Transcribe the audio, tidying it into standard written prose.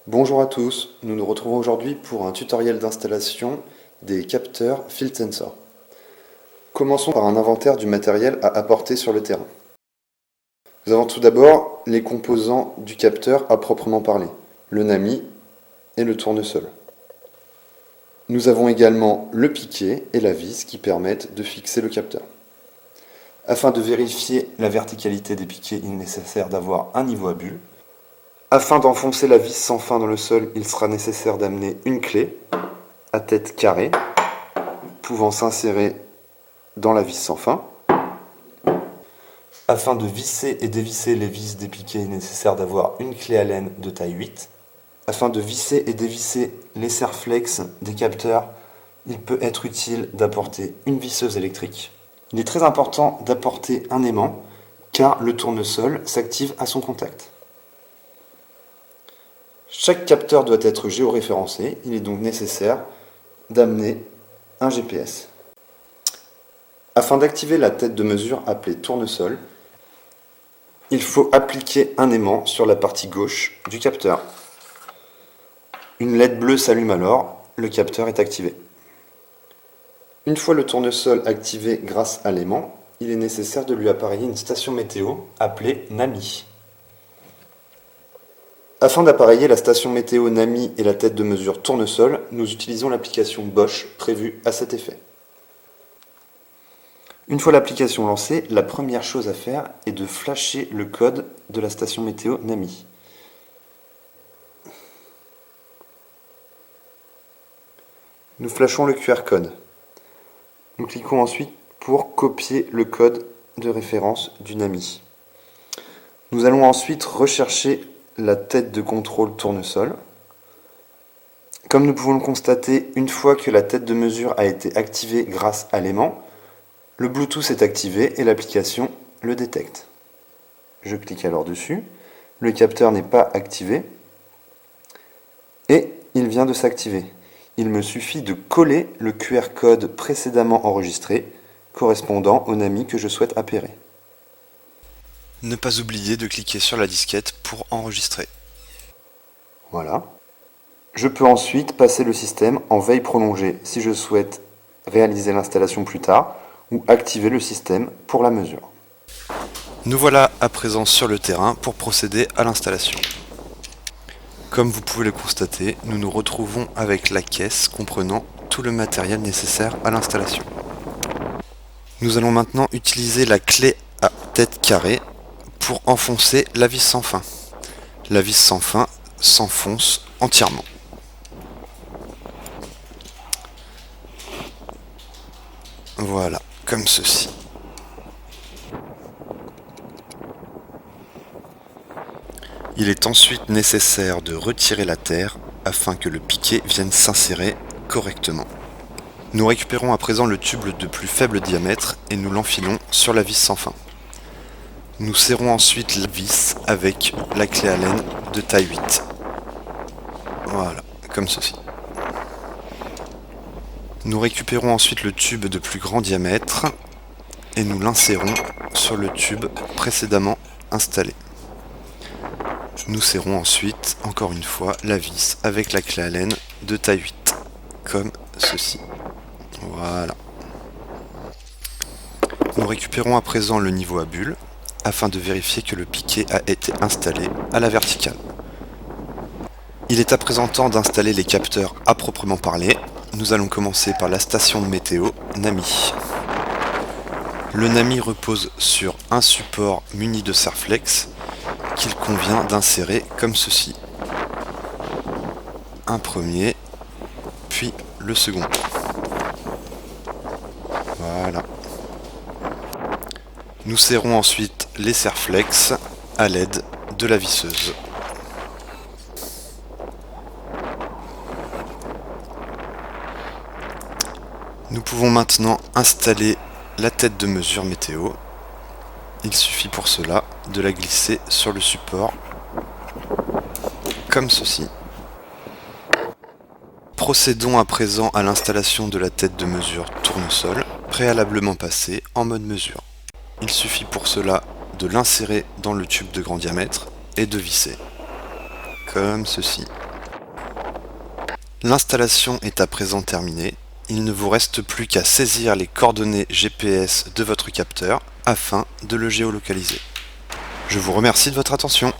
Bonjour à tous, nous nous retrouvons aujourd'hui pour un tutoriel d'installation des capteurs Field Sensor. Commençons par un inventaire du matériel à apporter sur le terrain. Nous avons tout d'abord les composants du capteur à proprement parler, le NAMI et le tournesol. Nous avons également le piquet et la vis qui permettent de fixer le capteur. Afin de vérifier la verticalité des piquets, il est nécessaire d'avoir un niveau à bulle. Afin d'enfoncer la vis sans fin dans le sol, il sera nécessaire d'amener une clé à tête carrée, pouvant s'insérer dans la vis sans fin. Afin de visser et dévisser les vis des piquets, il est nécessaire d'avoir une clé Allen de taille 8. Afin de visser et dévisser les serre-flex des capteurs, il peut être utile d'apporter une visseuse électrique. Il est très important d'apporter un aimant, car le tournesol s'active à son contact. Chaque capteur doit être géoréférencé, il est donc nécessaire d'amener un GPS. Afin d'activer la tête de mesure appelée tournesol, il faut appliquer un aimant sur la partie gauche du capteur. Une LED bleue s'allume alors, le capteur est activé. Une fois le tournesol activé grâce à l'aimant, il est nécessaire de lui appareiller une station météo appelée NAMI. Afin d'appareiller la station météo NAMI et la tête de mesure tournesol, nous utilisons l'application Bosch prévue à cet effet. Une fois l'application lancée, la première chose à faire est de flasher le code de la station météo NAMI. Nous flashons le QR code. Nous cliquons ensuite pour copier le code de référence du NAMI. Nous allons ensuite rechercher la tête de contrôle tournesol. Comme nous pouvons le constater, une fois que la tête de mesure a été activée grâce à l'aimant, le Bluetooth est activé et l'application le détecte. Je clique alors dessus, le capteur n'est pas activé et il vient de s'activer. Il me suffit de coller le QR code précédemment enregistré correspondant au NAMI que je souhaite appairer. Ne pas oublier de cliquer sur la disquette pour enregistrer. Voilà. Je peux ensuite passer le système en veille prolongée si je souhaite réaliser l'installation plus tard ou activer le système pour la mesure. Nous voilà à présent sur le terrain pour procéder à l'installation. Comme vous pouvez le constater, nous nous retrouvons avec la caisse comprenant tout le matériel nécessaire à l'installation. Nous allons maintenant utiliser la clé à tête carrée pour enfoncer la vis sans fin. La vis sans fin s'enfonce entièrement. Voilà, comme ceci. Il est ensuite nécessaire de retirer la terre afin que le piquet vienne s'insérer correctement. Nous récupérons à présent le tube de plus faible diamètre et nous l'enfilons sur la vis sans fin. Nous serrons ensuite la vis avec la clé Allen de taille 8. Voilà, comme ceci. Nous récupérons ensuite le tube de plus grand diamètre et nous l'insérons sur le tube précédemment installé. Nous serrons ensuite, encore une fois, la vis avec la clé Allen de taille 8, comme ceci. Voilà. Nous récupérons à présent le niveau à bulle, afin de vérifier que le piquet a été installé à la verticale. Il est à présent temps d'installer les capteurs à proprement parler. Nous allons commencer par la station de météo NAMI. Le NAMI repose sur un support muni de serre-flex qu'il convient d'insérer comme ceci. Un premier, puis le second. Voilà. Nous serrons ensuite les serre-flex à l'aide de la visseuse. Nous pouvons maintenant installer la tête de mesure météo. Il suffit pour cela de la glisser sur le support, comme ceci. Procédons à présent à l'installation de la tête de mesure tournesol, préalablement passée en mode mesure. Il suffit pour cela de l'insérer dans le tube de grand diamètre et de visser, comme ceci. L'installation est à présent terminée. Il ne vous reste plus qu'à saisir les coordonnées GPS de votre capteur afin de le géolocaliser. Je vous remercie de votre attention.